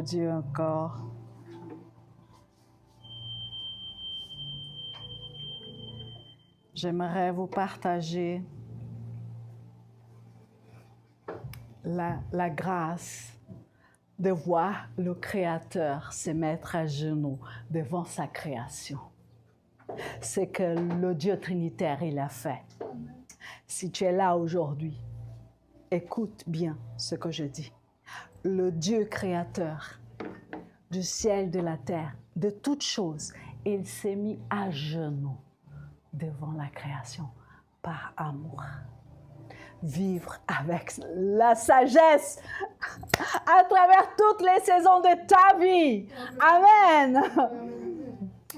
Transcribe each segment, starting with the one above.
Dieu encore. J'aimerais vous partager la grâce de voir le Créateur se mettre à genoux devant sa création. C'est que le Dieu Trinitaire, il a fait. Si tu es là aujourd'hui, écoute bien ce que je dis. Le Dieu Créateur du ciel, de la terre, de toutes choses, il s'est mis à genoux devant la création par amour. Vivre avec la sagesse à travers toutes les saisons de ta vie. Amen.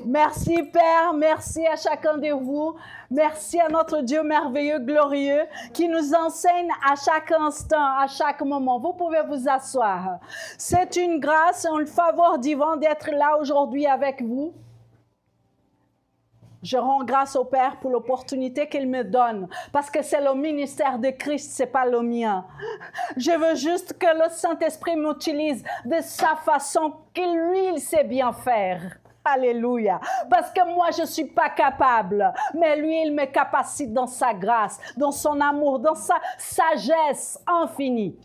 Merci Père, merci à chacun de vous. Merci à notre Dieu merveilleux, glorieux, qui nous enseigne à chaque instant, à chaque moment. Vous pouvez vous asseoir. C'est une grâce, un favor divin d'être là aujourd'hui avec vous. Je rends grâce au Père pour l'opportunité qu'il me donne, parce que c'est le ministère de Christ, c'est pas le mien. Je veux juste que le Saint-Esprit m'utilise de sa façon qu'il, lui, il sait bien faire. Alléluia. Parce que moi, je ne suis pas capable, mais lui, il me capacite dans sa grâce, dans son amour, dans sa sagesse infinie.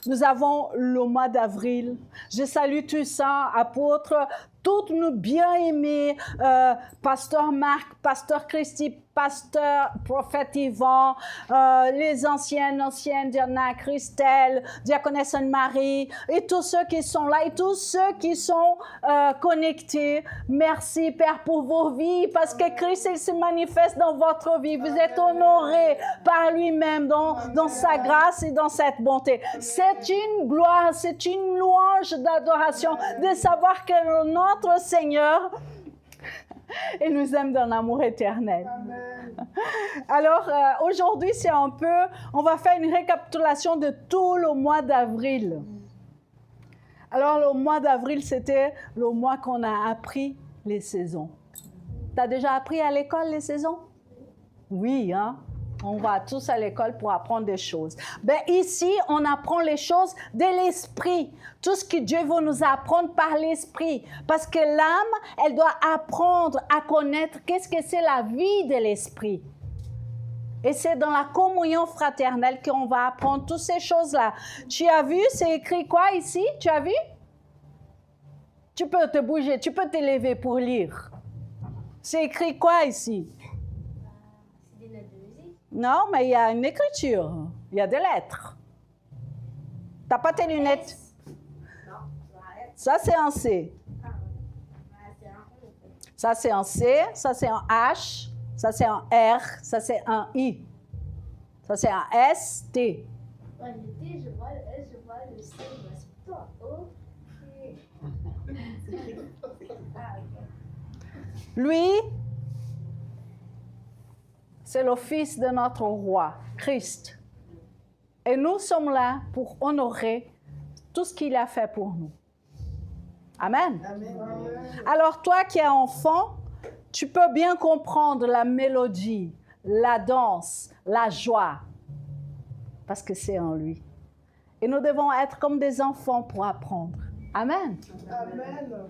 Nous avons le mois d'avril. Je salue tous ça, apôtres, toutes nos bien-aimés, Pasteur Marc, Pasteur Christy, Pasteur Prophète Yvan, les anciennes, Diana, Christelle, Diaconesse Anne-Marie, et tous ceux qui sont là, et tous ceux qui sont connectés. Merci, Père, pour vos vies, parce que Christ, il se manifeste dans votre vie. Vous êtes honorés par lui-même, dans sa grâce et dans cette bonté. C'est une gloire, c'est une louange d'adoration de savoir que notre Seigneur, il nous aime d'un amour éternel. Amen. Alors, aujourd'hui, c'est on va faire une récapitulation de tout le mois d'avril. Alors, le mois d'avril, c'était le mois qu'on a appris les saisons. Tu as déjà appris à l'école les saisons? Oui, hein? On va tous à l'école pour apprendre des choses. Ben ici, on apprend les choses de l'esprit. Tout ce que Dieu veut nous apprendre par l'esprit. Parce que l'âme, elle doit apprendre à connaître qu'est-ce que c'est la vie de l'esprit. Et c'est dans la communion fraternelle qu'on va apprendre toutes ces choses-là. Tu as vu, c'est écrit quoi ici? Tu as vu? Tu peux te bouger, tu peux te lever pour lire. C'est écrit quoi ici? Non, mais il y a une écriture. Il y a des lettres. Tu n'as pas tes lunettes? Non. Ça, c'est un C. Ça, c'est un C. Ça, c'est un H. Ça, c'est un R. Ça, c'est un I. Ça, c'est un S, T. Le T, je vois le S, je vois le C, je vois sur toi. Lui, c'est le Fils de notre roi, Christ. Et nous sommes là pour honorer tout ce qu'il a fait pour nous. Amen. Amen. Alors toi qui es enfant, tu peux bien comprendre la mélodie, la danse, la joie, parce que c'est en lui. Et nous devons être comme des enfants pour apprendre. Amen. Amen.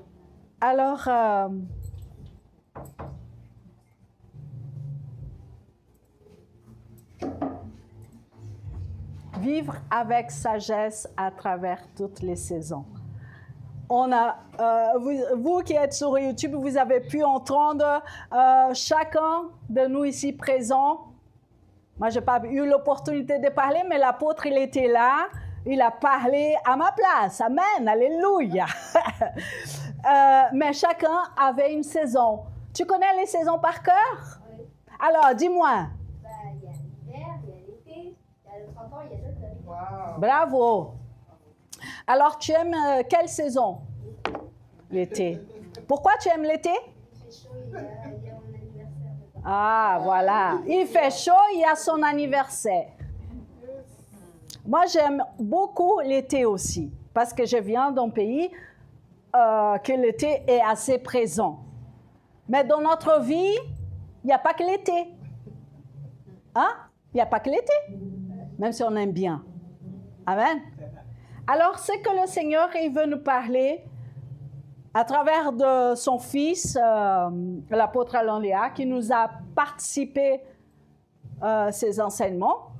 Alors, vivre avec sagesse à travers toutes les saisons. On a, vous qui êtes sur YouTube, vous avez pu entendre chacun de nous ici présents. Moi, je n'ai pas eu l'opportunité de parler, mais l'apôtre, il était là. Il a parlé à ma place. Amen. Alléluia. Mais chacun avait une saison. Tu connais les saisons par cœur? Oui. Alors, dis-moi. Il y a l'hiver, il y a l'été, il y a le printemps, il y a l'automne. Wow. Bravo. Alors, tu aimes quelle saison? L'été. Pourquoi tu aimes l'été? Il fait chaud, il y a mon anniversaire. Ah, voilà. Il fait chaud, il y a son anniversaire. Moi, j'aime beaucoup l'été aussi, parce que je viens d'un pays que l'été est assez présent. Mais dans notre vie, il n'y a pas que l'été. Hein? Il n'y a pas que l'été, même si on aime bien. Amen. Alors, c'est que le Seigneur, il veut nous parler à travers de son fils, l'apôtre Alain Léa, qui nous a participé ces enseignements.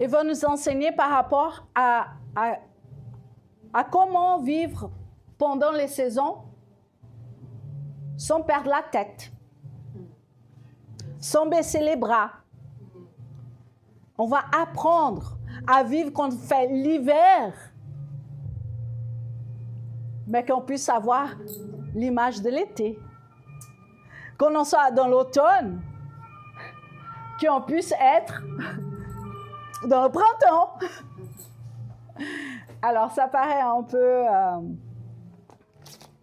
Il va nous enseigner par rapport à comment vivre pendant les saisons sans perdre la tête, sans baisser les bras. On va apprendre à vivre quand on fait l'hiver, mais qu'on puisse avoir l'image de l'été. Quand on soit dans l'automne, qu'on puisse être dans le printemps. Alors, ça paraît un peu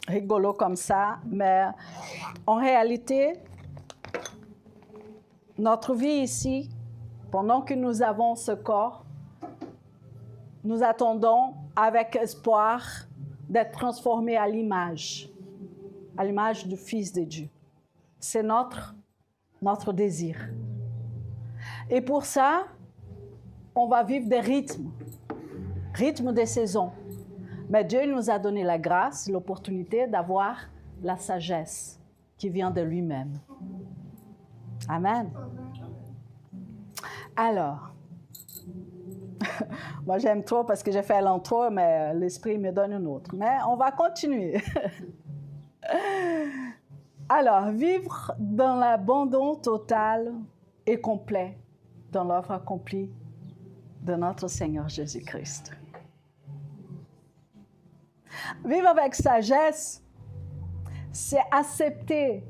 rigolo comme ça, mais en réalité, notre vie ici, pendant que nous avons ce corps, nous attendons avec espoir d'être transformés à l'image du Fils de Dieu. C'est notre désir. Et pour ça, on va vivre des rythmes des saisons. Mais Dieu nous a donné la grâce, l'opportunité d'avoir la sagesse qui vient de lui-même. Amen. Alors, moi j'aime trop parce que j'ai fait l'intro, mais l'Esprit me donne une autre. Mais on va continuer. Alors, vivre dans l'abandon total et complet dans l'œuvre accomplie de notre Seigneur Jésus-Christ. Vivre avec sagesse, c'est accepter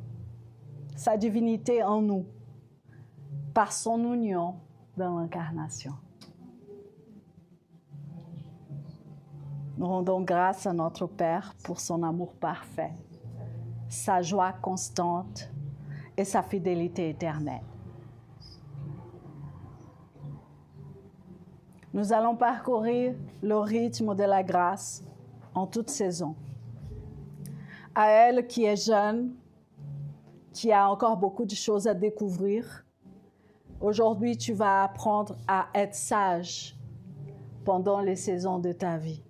sa divinité en nous par son union dans l'incarnation. Nous rendons grâce à notre Père pour son amour parfait, sa joie constante et sa fidélité éternelle. Nous allons parcourir le rythme de la grâce en toute saison. À elle qui est jeune, qui a encore beaucoup de choses à découvrir, aujourd'hui tu vas apprendre à être sage pendant les saisons de ta vie.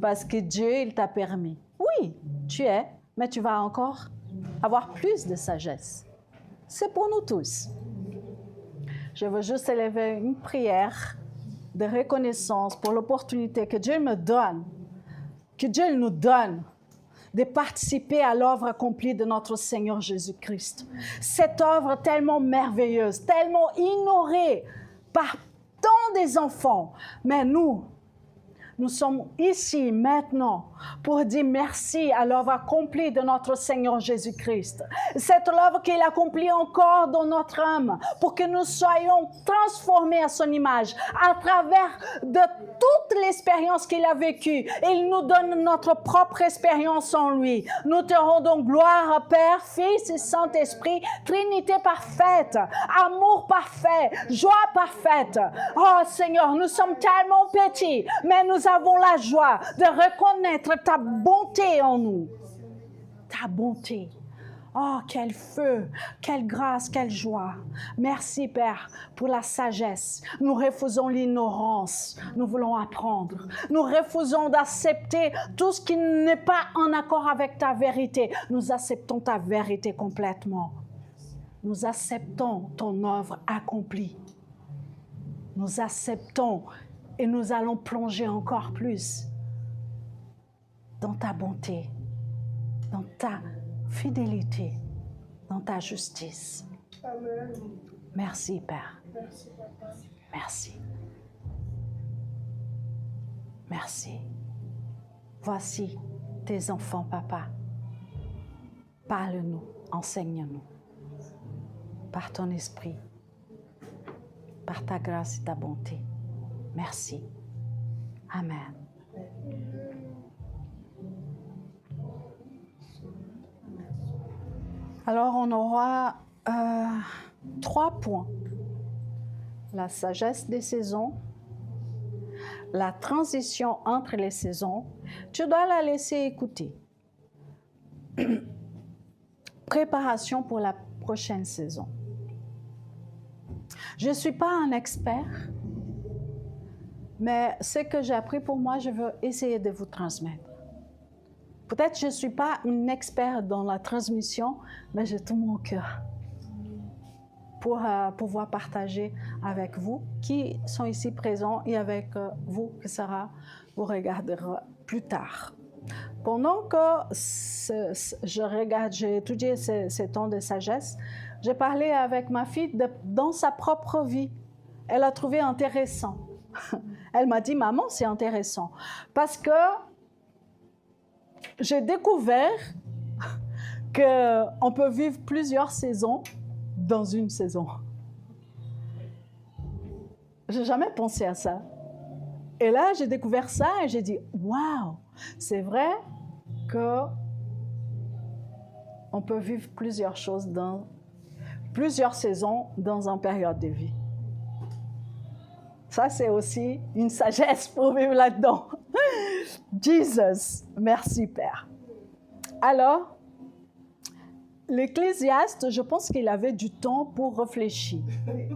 Parce que Dieu, il t'a permis. Oui, tu es, mais tu vas encore avoir plus de sagesse. C'est pour nous tous. Je veux juste élever une prière de reconnaissance pour l'opportunité que Dieu me donne, que Dieu nous donne de participer à l'œuvre accomplie de notre Seigneur Jésus-Christ. Cette œuvre tellement merveilleuse, tellement ignorée par tant des enfants, mais nous sommes ici maintenant pour dire merci à l'œuvre accomplie de notre Seigneur Jésus-Christ. Cette œuvre qu'il accomplit encore dans notre âme pour que nous soyons transformés à son image à travers de toute l'expérience qu'il a vécue. Il nous donne notre propre expérience en lui. Nous te rendons gloire, Père, Fils et Saint-Esprit, Trinité parfaite, amour parfait, joie parfaite. Oh Seigneur, nous sommes tellement petits, mais nous avons la joie de reconnaître ta bonté en nous. Ta bonté. Oh, quel feu, quelle grâce, quelle joie. Merci, Père, pour la sagesse. Nous refusons l'ignorance. Nous voulons apprendre. Nous refusons d'accepter tout ce qui n'est pas en accord avec ta vérité. Nous acceptons ta vérité complètement. Nous acceptons ton œuvre accomplie. Nous acceptons et nous allons plonger encore plus dans ta bonté, dans ta fidélité, dans ta justice. Amen. Merci, Père. Merci, Papa. Merci. Merci. Voici tes enfants, Papa. Parle-nous, enseigne-nous. Par ton esprit, par ta grâce et ta bonté. Merci. Amen. Alors, on aura 3 points. La sagesse des saisons, la transition entre les saisons. Tu dois la laisser écouter. Préparation pour la prochaine saison. « 'Je ne suis pas un expert, Mais ce que j'ai appris pour moi, je veux essayer de vous transmettre. Peut-être que je ne suis pas une experte dans la transmission, mais j'ai tout mon cœur pour pouvoir partager avec vous qui sont ici présents et avec vous qui vous regarderez plus tard. Pendant que j'ai étudié ces temps de sagesse, j'ai parlé avec ma fille dans sa propre vie. Elle a trouvé intéressant. Elle m'a dit, maman, c'est intéressant. Parce que j'ai découvert qu'on peut vivre plusieurs saisons dans une saison. Je n'ai jamais pensé à ça. Et là, j'ai découvert ça et j'ai dit, waouh, c'est vrai qu'on peut vivre plusieurs choses dans plusieurs saisons dans une période de vie. Ça, c'est aussi une sagesse pour vivre là-dedans. Jesus, merci Père. Alors, l'Ecclésiaste, je pense qu'il avait du temps pour réfléchir.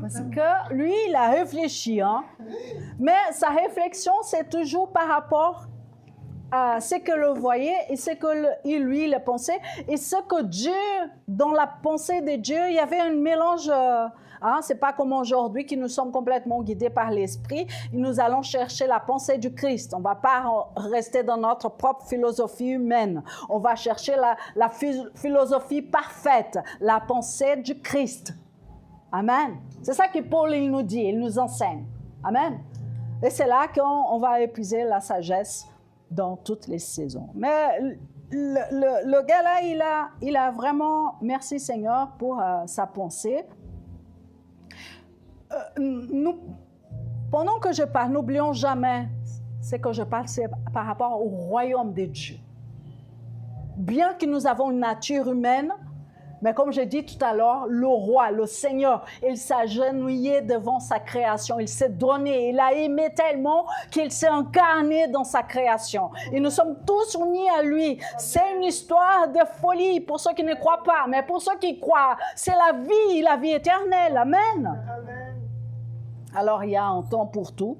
Parce que lui, il a réfléchi. Hein? Mais sa réflexion, c'est toujours par rapport à ce que le voyait et ce que lui, il pensait. Et ce que Dieu, dans la pensée de Dieu, il y avait un mélange. Hein? Ce n'est pas comme aujourd'hui que nous sommes complètement guidés par l'Esprit. Nous allons chercher la pensée du Christ. On ne va pas rester dans notre propre philosophie humaine. On va chercher la philosophie parfaite, la pensée du Christ. Amen. C'est ça que Paul il nous dit, il nous enseigne. Amen. Et c'est là qu'on va épuiser la sagesse dans toutes les saisons. Mais le gars là, il a vraiment, merci Seigneur pour sa pensée. Pendant que je parle, n'oublions jamais, ce que je parle, c'est par rapport au royaume de Dieu. Bien que nous avons une nature humaine, mais comme j'ai dit tout à l'heure, le roi, le Seigneur, il s'agenouillait devant sa création, il s'est donné, il a aimé tellement qu'il s'est incarné dans sa création. Et nous sommes tous unis à lui. C'est une histoire de folie pour ceux qui ne croient pas, mais pour ceux qui croient, c'est la vie éternelle. Amen. Alors il y a un temps pour tout,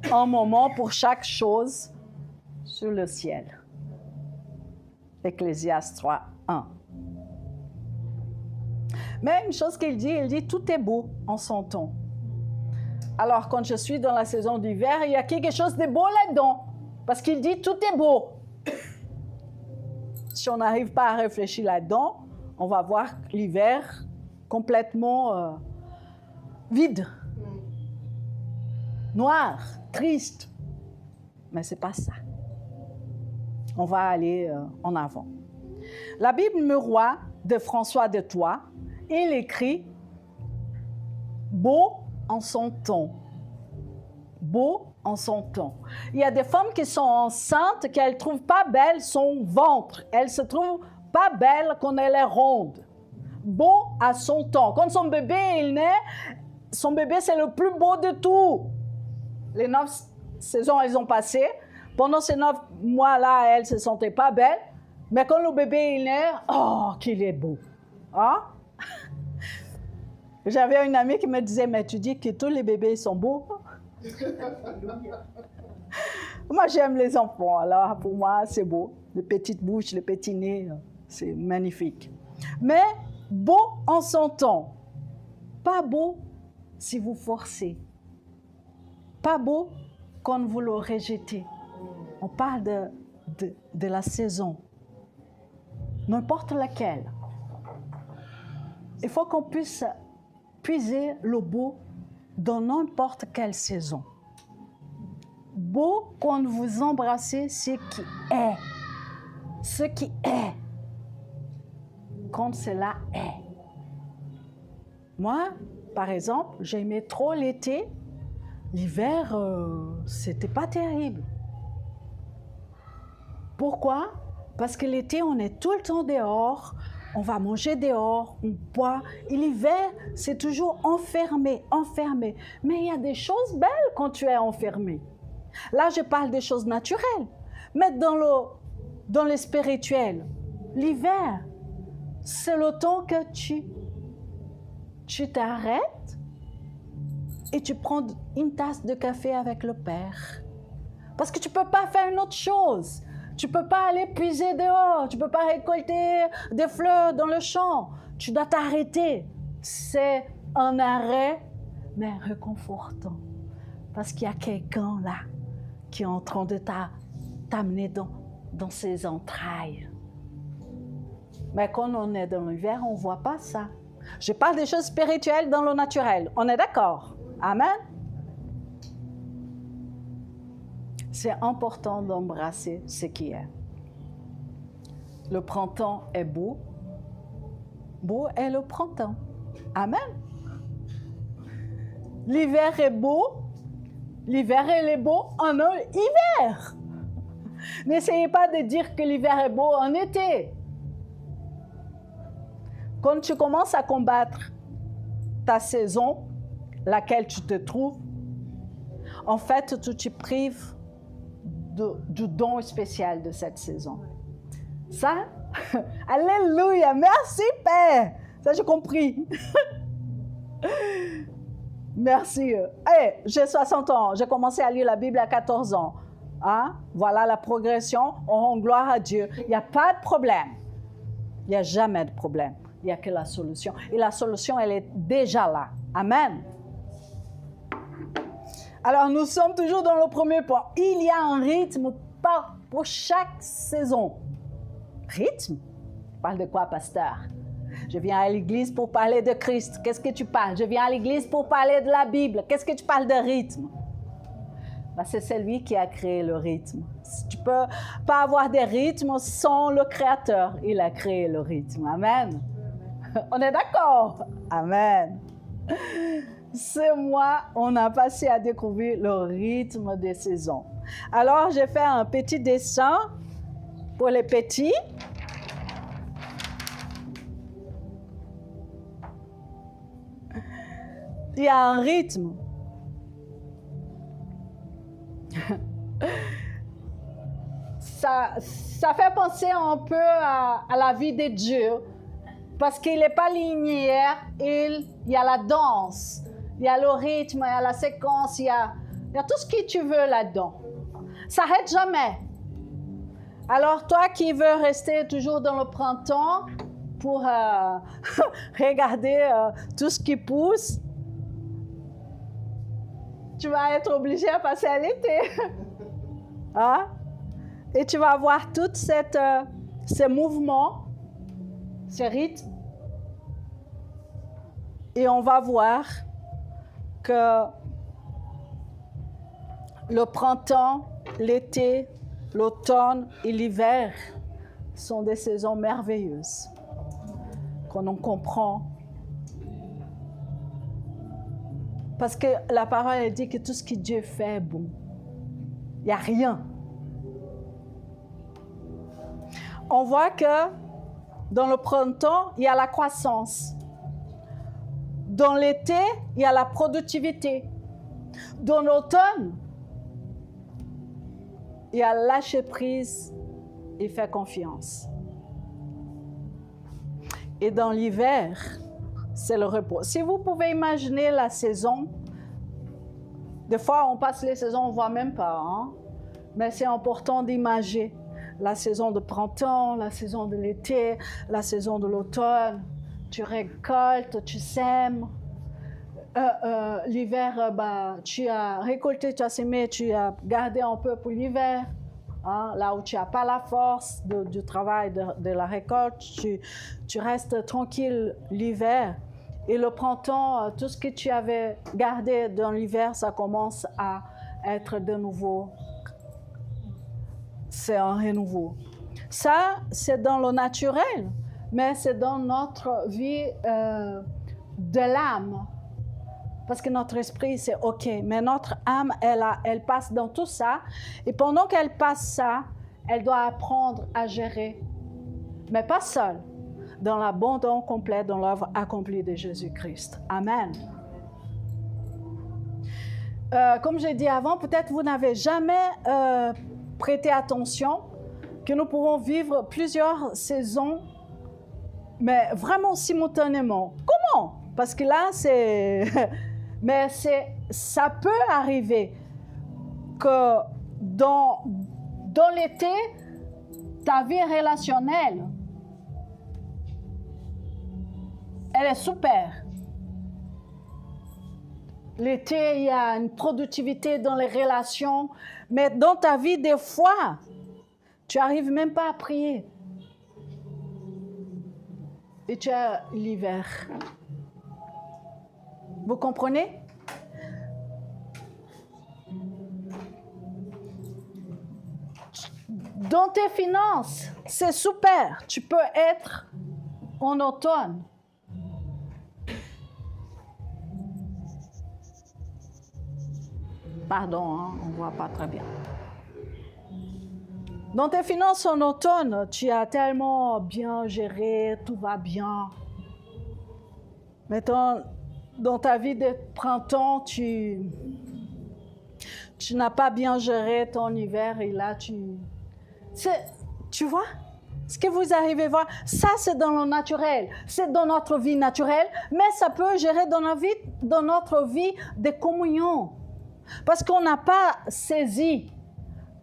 un moment pour chaque chose sur le ciel. Ecclésiaste 3, 1. Mais une chose qu'il dit, tout est beau en son temps. Alors, quand je suis dans la saison d'hiver, il y a quelque chose de beau là-dedans. Parce qu'il dit, tout est beau. Si on n'arrive pas à réfléchir là-dedans, on va voir l'hiver complètement vide, noir, triste. Mais ce n'est pas ça. On va aller en avant. La Bible Miroir de François de Tours, il écrit « Beau en son temps ». Beau en son temps. Il y a des femmes qui sont enceintes, qu'elles ne trouvent pas belle son ventre. Elles se trouvent pas belle quand elle est ronde. Beau à son temps. Quand son bébé il naît, son bébé c'est le plus beau de tout. Les 9 saisons, elles ont passé. Pendant ces 9 mois-là, elle ne se sentait pas belle. Mais quand le bébé il naît, oh, qu'il est beau. Hein? J'avais une amie qui me disait, mais tu dis que tous les bébés sont beaux? Moi, j'aime les enfants. Alors, pour moi, c'est beau. Les petites bouches, les petits nez, c'est magnifique. Mais beau en son temps. Pas beau si vous forcez. Pas beau quand vous le rejetez. On parle de la saison. N'importe laquelle. Il faut qu'on puisse puiser le beau dans n'importe quelle saison. Beau quand vous embrassez ce qui est. Ce qui est. Quand cela est. Moi, par exemple, j'aimais trop l'été. L'hiver, c'était pas terrible. Pourquoi? Parce que l'été, on est tout le temps dehors. On va manger dehors, on boit. Et l'hiver, c'est toujours enfermé, enfermé. Mais il y a des choses belles quand tu es enfermé. Là, je parle des choses naturelles. Mais dans le spirituel, l'hiver, c'est le temps que tu t'arrêtes, et tu prends une tasse de café avec le Père. Parce que tu ne peux pas faire une autre chose. Tu ne peux pas aller puiser dehors. Tu ne peux pas récolter des fleurs dans le champ. Tu dois t'arrêter. C'est un arrêt, mais réconfortant. Parce qu'il y a quelqu'un là qui est en train de t'amener dans ses entrailles. Mais quand on est dans l'hiver, on ne voit pas ça. Je parle des choses spirituelles dans le naturel. On est d'accord? Amen? C'est important d'embrasser ce qui est. Le printemps est beau. Beau est le printemps. Amen? L'hiver est beau. L'hiver est beau en hiver. N'essayez pas de dire que l'hiver est beau en été. Quand tu commences à combattre ta saison, laquelle tu te trouves, en fait, tu te prives du don spécial de cette saison. Ça, alléluia, merci Père. Ça, j'ai compris. Merci. Hey, j'ai 60 ans, j'ai commencé à lire la Bible à 14 ans. Hein? Voilà la progression, on rend gloire à Dieu. Il n'y a pas de problème. Il n'y a jamais de problème. Il n'y a que la solution. Et la solution, elle est déjà là. Amen. Alors, nous sommes toujours dans le premier point. Il y a un rythme pour chaque saison. Rythme? Tu parles de quoi, pasteur? Je viens à l'église pour parler de Christ. Qu'est-ce que tu parles? Je viens à l'église pour parler de la Bible. Qu'est-ce que tu parles de rythme? Ben, c'est celui qui a créé le rythme. Tu ne peux pas avoir des rythmes sans le Créateur. Il a créé le rythme. Amen. On est d'accord? Amen. Ce mois, on a passé à découvrir le rythme des saisons. Alors, j'ai fait un petit dessin pour les petits. Il y a un rythme. Ça fait penser un peu à la vie de Dieu. Parce qu'il n'est pas linéaire, il y a la danse, il y a le rythme, il y a la séquence, il y a tout ce que tu veux là-dedans. Ça n'arrête jamais. Alors toi qui veux rester toujours dans le printemps pour regarder tout ce qui pousse, tu vas être obligé à passer à l'été. Hein? Et tu vas avoir tous ces mouvements, ces rythmes. Et on va voir que le printemps, l'été, l'automne et l'hiver sont des saisons merveilleuses qu'on en comprend. Parce que la parole elle dit que tout ce que Dieu fait est bon. Il n'y a rien. On voit que dans le printemps, il y a la croissance. Dans l'été, il y a la productivité. Dans l'automne, il y a lâcher prise et faire confiance. Et dans l'hiver, c'est le repos. Si vous pouvez imaginer la saison, des fois on passe les saisons, on ne voit même pas, hein? Mais c'est important d'imaginer la saison de printemps, la saison de l'été, la saison de l'automne. Tu récoltes, tu sèmes. L'hiver, tu as récolté, tu as sémé, tu as gardé un peu pour l'hiver. Hein, là où tu n'as pas la force du travail de la récolte, tu restes tranquille l'hiver. Et le printemps, tout ce que tu avais gardé dans l'hiver, ça commence à être de nouveau. C'est un renouveau. Ça, c'est dans le naturel, mais c'est dans notre vie de l'âme. Parce que notre esprit, c'est OK. Mais notre âme, elle passe dans tout ça. Et pendant qu'elle passe ça, elle doit apprendre à gérer. Mais pas seule. Dans l'abandon complet, dans l'œuvre accomplie de Jésus-Christ. Amen. Comme j'ai dit avant, peut-être vous n'avez jamais prêté attention que nous pouvons vivre plusieurs saisons, mais vraiment simultanément. Comment? Parce que là, Mais ça peut arriver que dans l'été, ta vie relationnelle, elle est super. L'été, il y a une productivité dans les relations, mais dans ta vie, des fois, tu n'arrives même pas à prier. Et tu as l'hiver. Vous comprenez? Dans tes finances, c'est super. Tu peux être en automne. Pardon, hein, on ne voit pas très bien. Dans tes finances en automne, tu as tellement bien géré, tout va bien. Mais dans ta vie de printemps, tu n'as pas bien géré ton hiver et là, tu vois? Ce que vous arrivez à voir, ça c'est dans le naturel, c'est dans notre vie naturelle, mais ça peut gérer dans notre vie de communion. Parce qu'on n'a pas saisi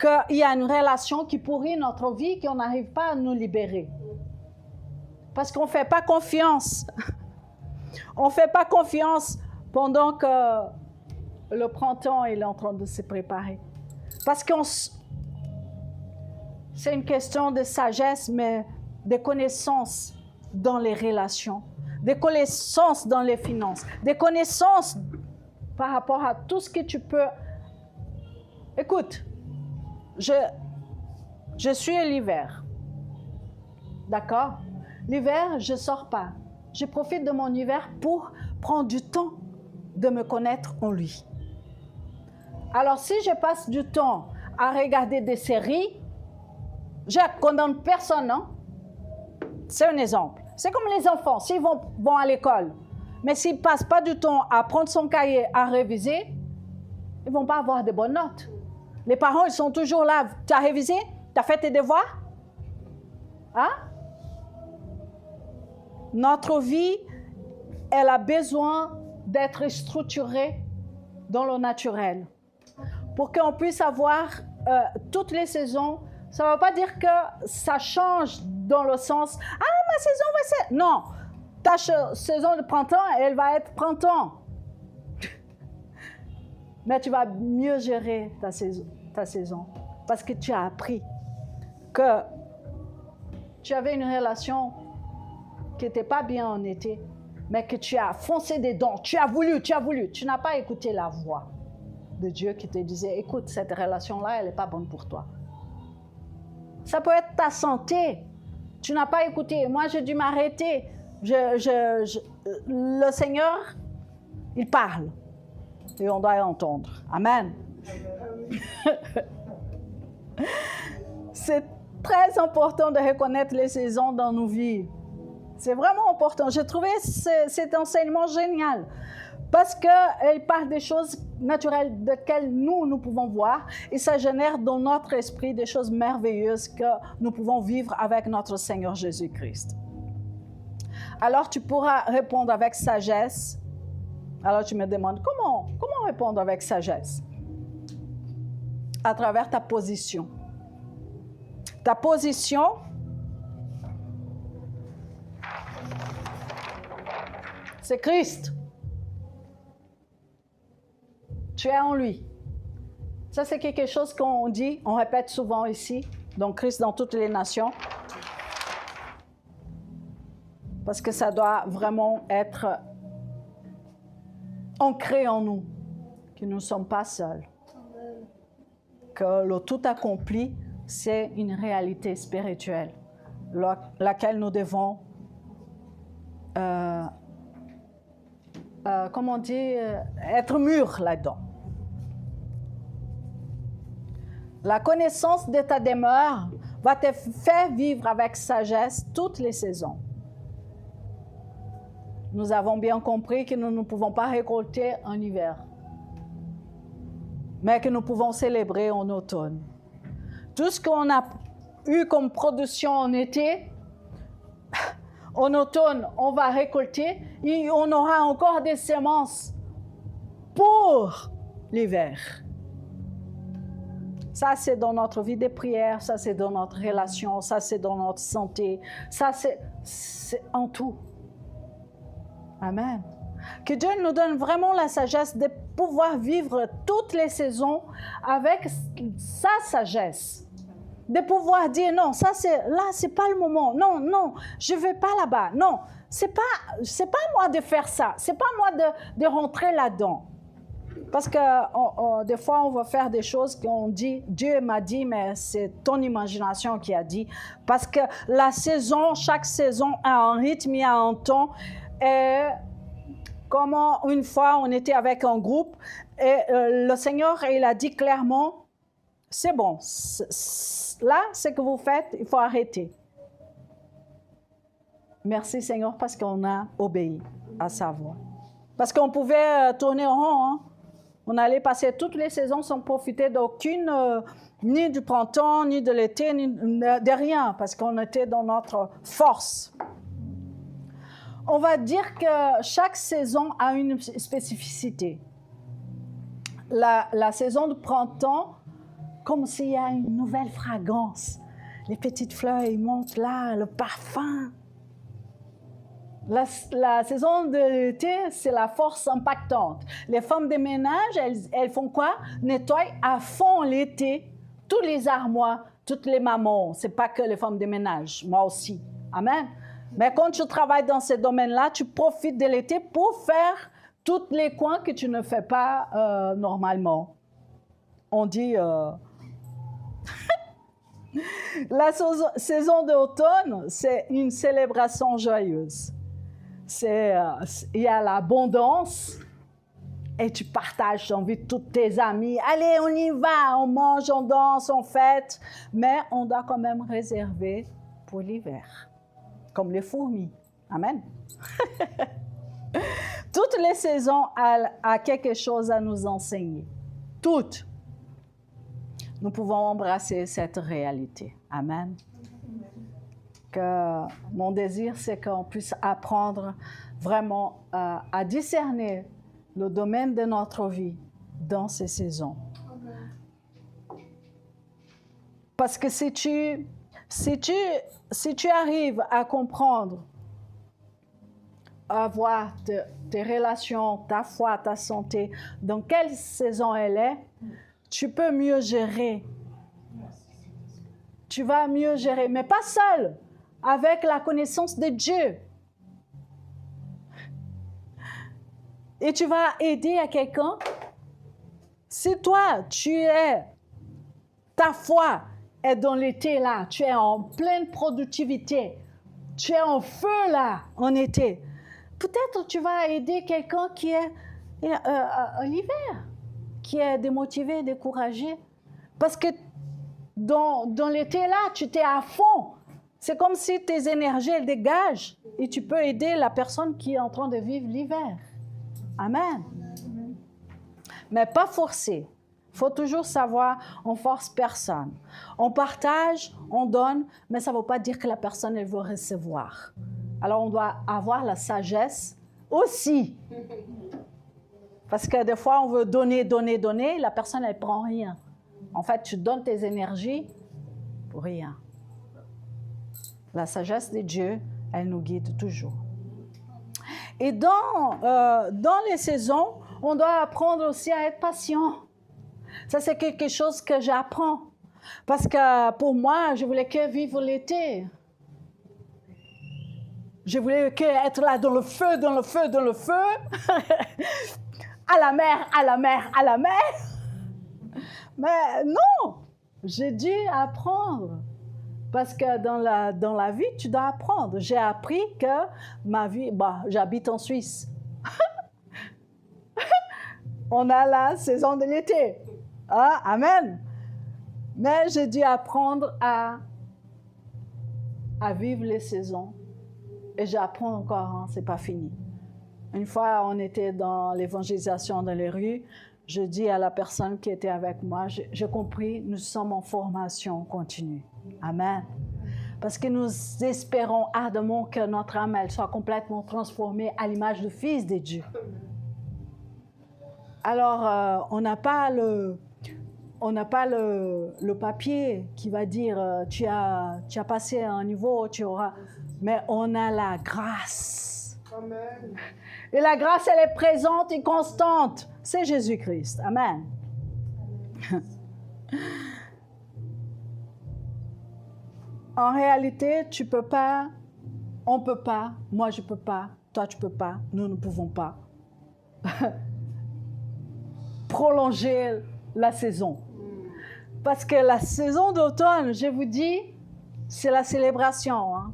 qu'il y a une relation qui pourrit notre vie, qu'on n'arrive pas à nous libérer. Parce qu'on ne fait pas confiance. On ne fait pas confiance pendant que le printemps est en train de se préparer. Parce que c'est une question de sagesse, mais de connaissances dans les relations, de connaissances dans les finances, de connaissances par rapport à tout ce que tu peux. Écoute, je suis l'hiver. D'accord? L'hiver, je ne sors pas. Je profite de mon hiver pour prendre du temps de me connaître en lui. Alors, si je passe du temps à regarder des séries, je ne condamne personne, non? C'est un exemple. C'est comme les enfants, s'ils vont à l'école, mais s'ils ne passent pas du temps à prendre son cahier, à réviser, ils ne vont pas avoir de bonnes notes. Les parents, ils sont toujours là. Tu as révisé? Tu as fait tes devoirs? Hein? Notre vie, elle a besoin d'être structurée dans le naturel. Pour qu'on puisse avoir toutes les saisons. Ça ne veut pas dire que ça change dans le sens « Ah, ma saison va être... » Non, ta saison de printemps, elle va être printemps. Mais tu vas mieux gérer ta saison parce que tu as appris que tu avais une relation qui n'était pas bien en été, mais que tu as foncé dedans, tu as voulu, tu n'as pas écouté la voix de Dieu qui te disait « Écoute, cette relation-là, elle n'est pas bonne pour toi. » Ça peut être ta santé. Tu n'as pas écouté. Moi, j'ai dû m'arrêter. Le Seigneur, il parle. Et on doit entendre. Amen. C'est très important de reconnaître les saisons dans nos vies. C'est vraiment important. J'ai trouvé cet enseignement génial. Parce qu'il parle des choses naturelles desquelles nous pouvons voir et ça génère dans notre esprit des choses merveilleuses que nous pouvons vivre avec notre Seigneur Jésus-Christ. Alors tu pourras répondre avec sagesse. Alors tu me demandes, comment répondre avec sagesse? À travers ta position. Ta position, c'est Christ. Tu es en lui. Ça, c'est quelque chose qu'on dit, on répète souvent ici, donc Christ dans toutes les nations. Parce que ça doit vraiment être ancré en nous, que nous ne sommes pas seuls. Que le tout accompli, c'est une réalité spirituelle, laquelle nous devons, comment on dit, être mûrs là-dedans. La connaissance de ta demeure va te faire vivre avec sagesse toutes les saisons. Nous avons bien compris que nous ne pouvons pas récolter en hiver, mais que nous pouvons célébrer en automne. Tout ce qu'on a eu comme production en été, en automne, on va récolter et on aura encore des semences pour l'hiver. Ça, c'est dans notre vie de prière, ça, c'est dans notre relation, ça, c'est dans notre santé, ça, c'est en tout. Amen. Que Dieu nous donne vraiment la sagesse de pouvoir vivre toutes les saisons avec sa sagesse. De pouvoir dire non, ça c'est là, c'est pas le moment. Non, non, je vais pas là-bas. Non, c'est pas moi de faire ça. C'est pas moi de rentrer là-dedans. Parce que des fois, on va faire des choses qu'on dit, Dieu m'a dit, mais c'est ton imagination qui a dit. Parce que la saison, chaque saison a un rythme, il y a un temps. Et comme une fois, on était avec un groupe et le Seigneur, il a dit clairement, c'est bon, là, ce que vous faites, il faut arrêter. Merci Seigneur parce qu'on a obéi à sa voix. Parce qu'on pouvait tourner en rond, hein. On allait passer toutes les saisons sans profiter d'aucune, ni du printemps, ni de l'été, ni de rien, parce qu'on était dans notre force. On va dire que chaque saison a une spécificité. La saison de printemps, comme s'il y a une nouvelle fragrance. Les petites fleurs, ils montent là, le parfum. La saison de l'été, c'est la force impactante. Les femmes de ménage, elles font quoi? Nettoient à fond l'été tous les armoires, toutes les mamans. Ce n'est pas que les femmes de ménage, moi aussi. Amen. Mais quand tu travailles dans ces domaines-là, tu profites de l'été pour faire tous les coins que tu ne fais pas normalement. On dit... La saison d'automne, c'est une célébration joyeuse. Il y a l'abondance et tu partages ton vie de tous tes amis. Allez, on y va, on mange, on danse, on fête. Mais on doit quand même réserver pour l'hiver, comme les fourmis. Amen. Toutes les saisons ont quelque chose à nous enseigner. Toutes. Nous pouvons embrasser cette réalité. Amen. Que mon désir, c'est qu'on puisse apprendre vraiment à discerner le domaine de notre vie dans ces saisons. Parce que si tu arrives à comprendre, à voir tes relations, ta foi, ta santé, dans quelle saison elle est, tu peux mieux gérer. Tu vas mieux gérer, mais pas seul. Avec la connaissance de Dieu. Et tu vas aider à quelqu'un. Si toi, ta foi est dans l'été là, tu es en pleine productivité, tu es en feu là, en été, peut-être tu vas aider quelqu'un qui est en hiver, qui est démotivé, découragé. Parce que dans l'été là, tu t'es à fond. C'est comme si tes énergies, elles dégagent et tu peux aider la personne qui est en train de vivre l'hiver. Amen. Mais pas forcer. Il faut toujours savoir, on force personne. On partage, on donne, mais ça ne veut pas dire que la personne, elle veut recevoir. Alors, on doit avoir la sagesse aussi. Parce que des fois, on veut donner, donner, donner, la personne, elle ne prend rien. En fait, tu donnes tes énergies pour rien. La sagesse de Dieu, elle nous guide toujours. Et dans les saisons, on doit apprendre aussi à être patient. Ça, c'est quelque chose que j'apprends. Parce que pour moi, je voulais que vivre l'été. Je voulais que être là dans le feu, dans le feu, dans le feu. À la mer, à la mer, à la mer. Mais non, j'ai dû apprendre. Parce que dans la vie, tu dois apprendre. J'ai appris que ma vie... j'habite en Suisse. On a la saison de l'été. Ah, amen. Mais j'ai dû apprendre à vivre les saisons. Et j'apprends encore, hein, c'est pas fini. Une fois, on était dans l'évangélisation dans les rues. Je dis à la personne qui était avec moi, j'ai compris, nous sommes en formation continue. Amen. Parce que nous espérons ardemment que notre âme elle soit complètement transformée à l'image du Fils de Dieu. Alors, on n'a pas le papier qui va dire tu as passé un niveau, tu auras. Mais on a la grâce. Amen. Et la grâce, elle est présente et constante. C'est Jésus-Christ. Amen. En réalité, tu peux pas, on peut pas, moi je peux pas, toi tu peux pas, nous ne pouvons pas prolonger la saison. Parce que la saison d'automne, je vous dis, c'est la célébration. Hein?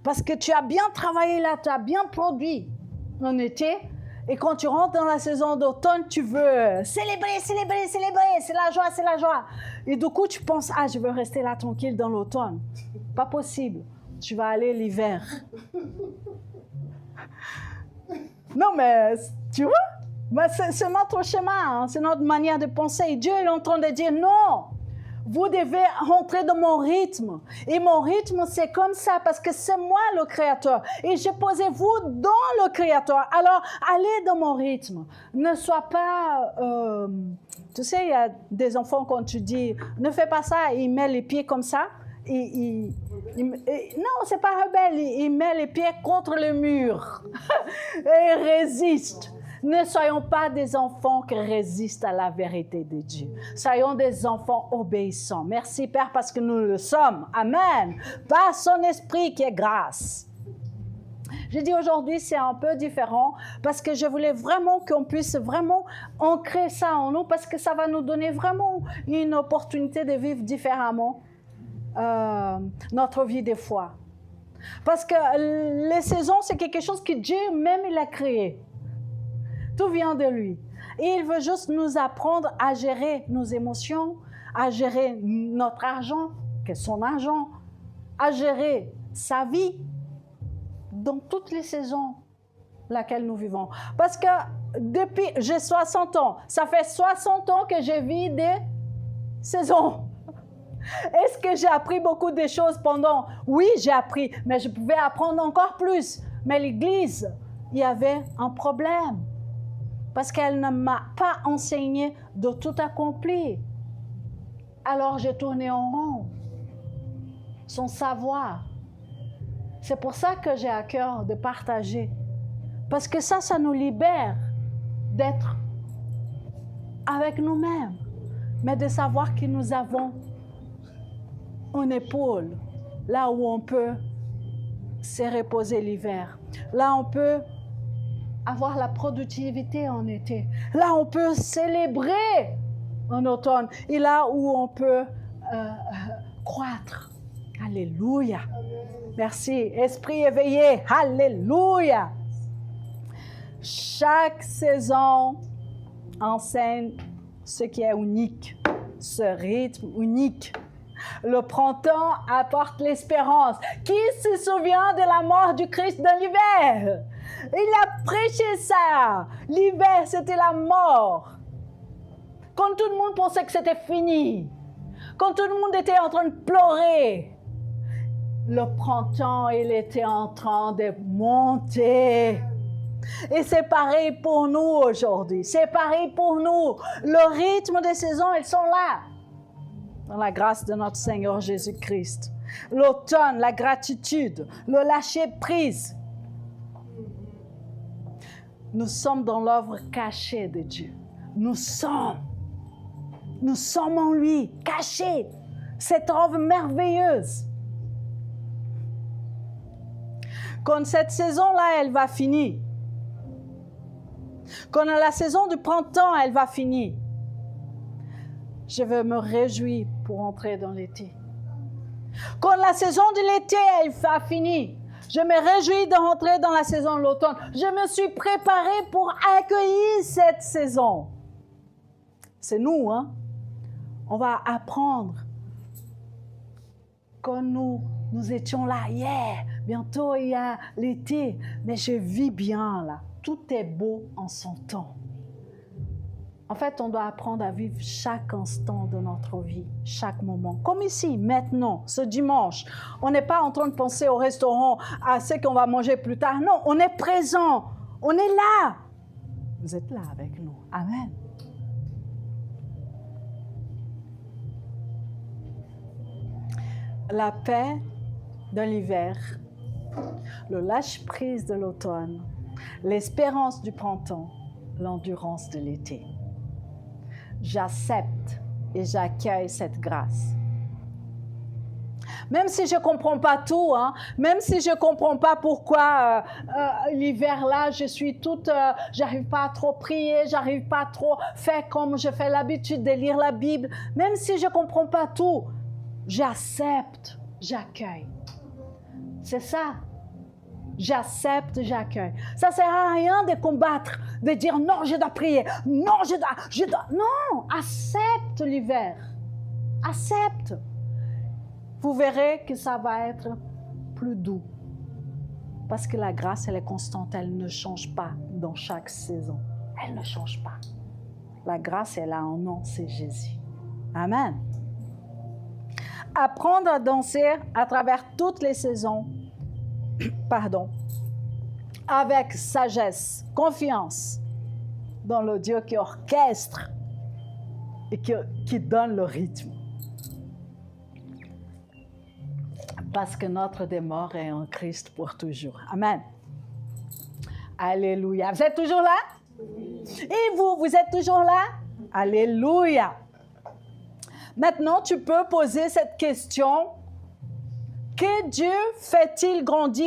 Parce que tu as bien travaillé là, tu as bien produit en été. Et quand tu rentres dans la saison d'automne, tu veux célébrer, célébrer, célébrer. C'est la joie, c'est la joie. Et du coup, tu penses, je veux rester là tranquille dans l'automne. Pas possible. Tu vas aller l'hiver. Non, mais tu vois, c'est notre schéma, hein, c'est notre manière de penser. Dieu est en train de dire non. Vous devez rentrer dans mon rythme. Et mon rythme, c'est comme ça parce que c'est moi le Créateur. Et j'ai posé vous dans le Créateur. Alors, allez dans mon rythme. Ne sois pas... tu sais, il y a des enfants, quand tu dis, ne fais pas ça, ils mettent les pieds comme ça. Non, c'est pas rebelle. Il met les pieds contre le mur. Et il résiste. Ne soyons pas des enfants qui résistent à la vérité de Dieu. Soyons des enfants obéissants. Merci Père parce que nous le sommes. Amen. Par son esprit qui est grâce. Je dis aujourd'hui c'est un peu différent parce que je voulais vraiment qu'on puisse vraiment ancrer ça en nous parce que ça va nous donner vraiment une opportunité de vivre différemment notre vie des fois. Parce que les saisons c'est quelque chose que Dieu même il a créé. Tout vient de lui. Et il veut juste nous apprendre à gérer nos émotions, à gérer notre argent, que son argent, à gérer sa vie dans toutes les saisons laquelle nous vivons. Parce que depuis, j'ai 60 ans, ça fait 60 ans que je vis des saisons. Est-ce que j'ai appris beaucoup de choses pendant? Oui, j'ai appris, mais je pouvais apprendre encore plus. Mais l'Église, il y avait un problème. Parce qu'elle ne m'a pas enseigné de tout accomplir. Alors j'ai tourné en rond, son savoir. C'est pour ça que j'ai à cœur de partager. Parce que ça nous libère d'être avec nous-mêmes, mais de savoir que nous avons une épaule, là où on peut se reposer l'hiver. Là, on peut avoir la productivité en été. Là, on peut célébrer en automne. Et là où on peut croître. Alléluia. Merci. Esprit éveillé. Alléluia. Chaque saison enseigne ce qui est unique. Ce rythme unique. Le printemps apporte l'espérance. Qui se souvient de la mort du Christ dans l'hiver? Il a prêché ça. L'hiver, c'était la mort. Quand tout le monde pensait que c'était fini. Quand tout le monde était en train de pleurer. Le printemps, il était en train de monter. Et c'est pareil pour nous aujourd'hui. C'est pareil pour nous. Le rythme des saisons, elles sont là. Dans la grâce de notre Seigneur Jésus-Christ. L'automne, la gratitude, le lâcher-prise. Nous sommes dans l'œuvre cachée de Dieu. Nous sommes en lui, cachés. Cette œuvre merveilleuse. Quand cette saison-là, elle va finir. Quand la saison du printemps, elle va finir. Je vais me réjouir pour entrer dans l'été. Quand la saison de l'été, elle va finir. Je me réjouis de rentrer dans la saison de l'automne. Je me suis préparée pour accueillir cette saison. C'est nous, hein? On va apprendre. Quand nous étions là hier, bientôt il y a l'été, mais je vis bien là. Tout est beau en son temps. En fait, on doit apprendre à vivre chaque instant de notre vie, chaque moment. Comme ici, maintenant, ce dimanche. On n'est pas en train de penser au restaurant, à ce qu'on va manger plus tard. Non, on est présent. On est là. Vous êtes là avec nous. Amen. la paix de l'hiver, le lâche-prise de l'automne, l'espérance du printemps, l'endurance de l'été. J'accepte et j'accueille cette grâce. Même si je ne comprends pas tout, hein, même si je ne comprends pas pourquoi l'hiver là, je suis toute, j'arrive pas à trop prier, j'arrive pas à trop faire comme je fais l'habitude de lire la Bible, même si je ne comprends pas tout, j'accepte, j'accueille. C'est ça. J'accepte, j'accueille. Ça ne sert à rien de combattre, de dire non, je dois prier, non, je dois. Non, accepte l'hiver. Accepte. Vous verrez que ça va être plus doux. Parce que la grâce, elle est constante, elle ne change pas dans chaque saison. Elle ne change pas. La grâce, elle a un nom, c'est Jésus. Amen. Apprendre à danser à travers toutes les saisons, avec sagesse, confiance dans le Dieu qui orchestre et qui donne le rythme. Parce que notre demeure est en Christ pour toujours. Amen. Alléluia. Vous êtes toujours là? Et vous êtes toujours là? Alléluia. Maintenant, tu peux poser cette question. Que Dieu fait-il grandir